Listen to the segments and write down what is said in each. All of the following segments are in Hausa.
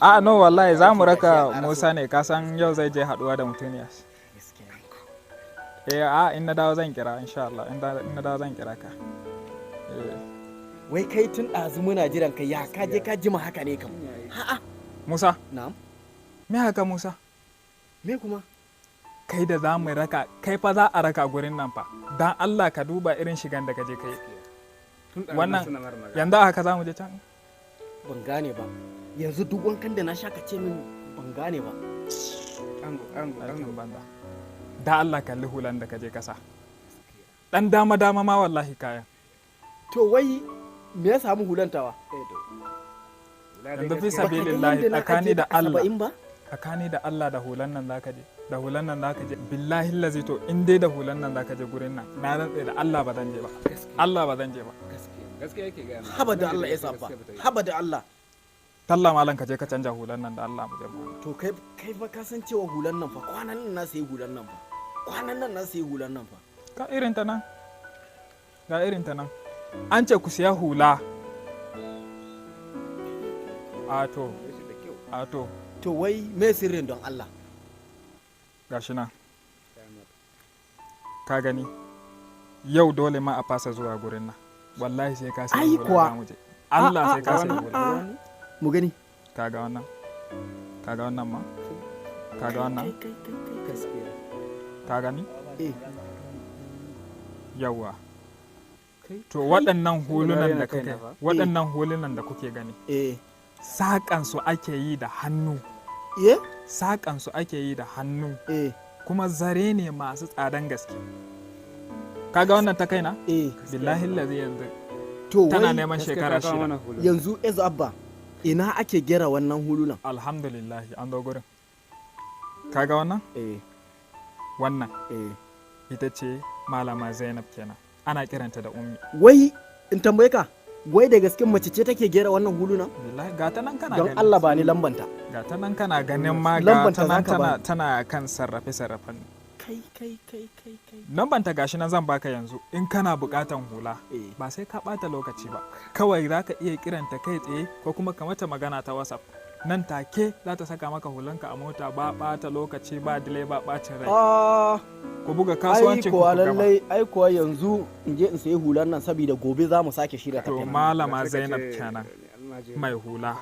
a no wallahi za mu raka Musa ne ka san yau zai je haduwa da mutuniya. In na dawo zan kira insha Allah in na dawo zan kira ka. Wai kai tun ɗazu muna jiran ka ya ka je ka jima haka ne kam. Ha'a. Musa. Na'am. Me haka Musa? Me kuma? Kai da za mu raka kai fa za a raka gurin nan fa. Dan Allah ka duba irin shigan da ka je kai. Wannan yanzu haka za mu je can? Ban gane ba. Yanzu duk wankan da na sha ka ce min ban gane ba. Aikin banza. Da Allah kalli hulan da ka je kasa. Dan dama ma wallahi kayan. To wai me ya samu hulantawa? Yanzu fi sabilillahi tsakani da Allah. Tsakani da Allah da hulan nan zaka je. Da hulan nan zaka je. Billahi lazi to in dai da hulan nan zaka je gurin nan. Na rantsa da Allah ba zan je ba. Allah ba zan je ba. Gaskiya yake ga. Haba da Allah ya saba. Haba da Allah. Talla malam ka je ka canja hulan nan da Allah mu je mu. To kai fa ka san cewa hulan nan fa kwanan nan na sayi hulan nan fa. Kwanan nan na sayi hulan nan fa. Ga irin ta nan. Ga irin ta nan. An ce ku siya hula. Ato. To wai me sirrin don Allah? Gashi nan. Ka gani? Yau dole ma a fasa zuwa gurin nan. Wallahi sai ka sai hula mu je. Allah sai ka sai hula. Mu gani. Kaga wannan ma. Kaga wannan. Ka gani? Yawa. To waɗannan hulunan da kuke gani. Saƙan su ake yi da hannu. Saƙan su ake yi da hannu. Kuma zare ne masu tsadan gaske. Kaga wannan ta kaina? Billahi lazi yanzu. Tana neman shekara 6. Yanzu Ezo Abba. Ina ake gera wannan hulunan? Alhamdulillah an zo gurin. Kaga wannan? Wannan. Ita ce Malama Zainab kenan. Ana kiranta da Ummi. Wai in tambaye ka, wai da gaskin mace ce take gera wannan hulunan? Billahi ga ta nan kana gani. Don Allah ba ni lambanta. Ga ta nan kana ganin ma ga ta nan tana kan sarrafe-sarrafen. Kai. Lambanta gashi nan zan baka yanzu in kana bukatan hula. Ba sai ka bata lokaci ba. Kawai za ka iya kiranta kai tsaye ko kuma ka mata magana ta WhatsApp. Nan take za ta saka maka hulanka a mota ba bata lokaci ba delay ba bacin rai. Ku buga kasuwanci ku gama. Ai kuwa yanzu in je in sayi hulan nan saboda gobe za mu sake shirya tafiya. To Malama Zainab kenan mai hula.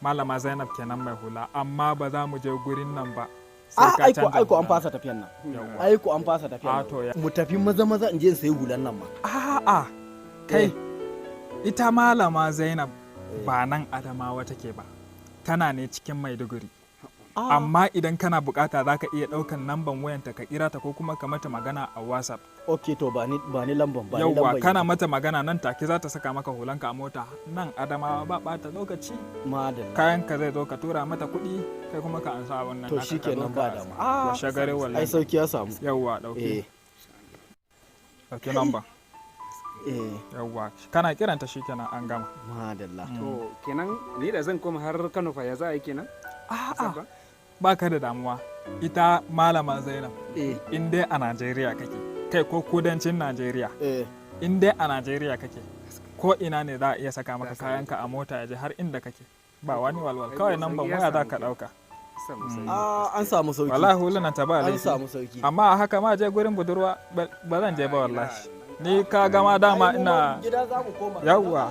Malama Zainab kenan mai hula amma ba za mu je gurin nan ba. Aiko an fasa tafiyan nan. Aiko an fasa tafiyan nan. Mu tafi maza in je in sayi hulan nan ma. A'a. Kai ita Malama Zainab ba nan Adamawa take ba. Tana ne cikin Maiduguri. Amma idan kana bukata za ka iya ɗaukan lamban wayanta ka kira ta ko kuma ka mata magana a WhatsApp. Ok to ba ni lamban ba. Yawwa kana mata magana nan take za ta saka maka hulanka a mota nan Adamawa ba ɓata lokaci. Madalla. Kayan ka zai zo ka tura mata kuɗi kai kuma ka ansa wannan. To shikenan ba dama. Shagare wallahi. Ai sauki ya samu. Yawwa dauke. Dauke lamban. Yawwa kana kiranta shikenan an gama. Madalla. To kenan ni da zan koma har Kano fa ya za a yi kenan? A'a. Ba ka da damuwa ita Malama Zainab in dai a Najeriya kake kai ko kudancin Najeriya in dai a Najeriya kake ko ina ne za a iya saka maka kayanka a mota ya je har inda kake ba wani walwal kawai nan ban waya za ka dauka. An samu sauki. Wallahi huluna ta ba laifi. An samu sauki. Amma a haka ma je gurin budurwa ba zan je ba wallahi. Ni ka gama dama ina gida za mu koma. Yawwa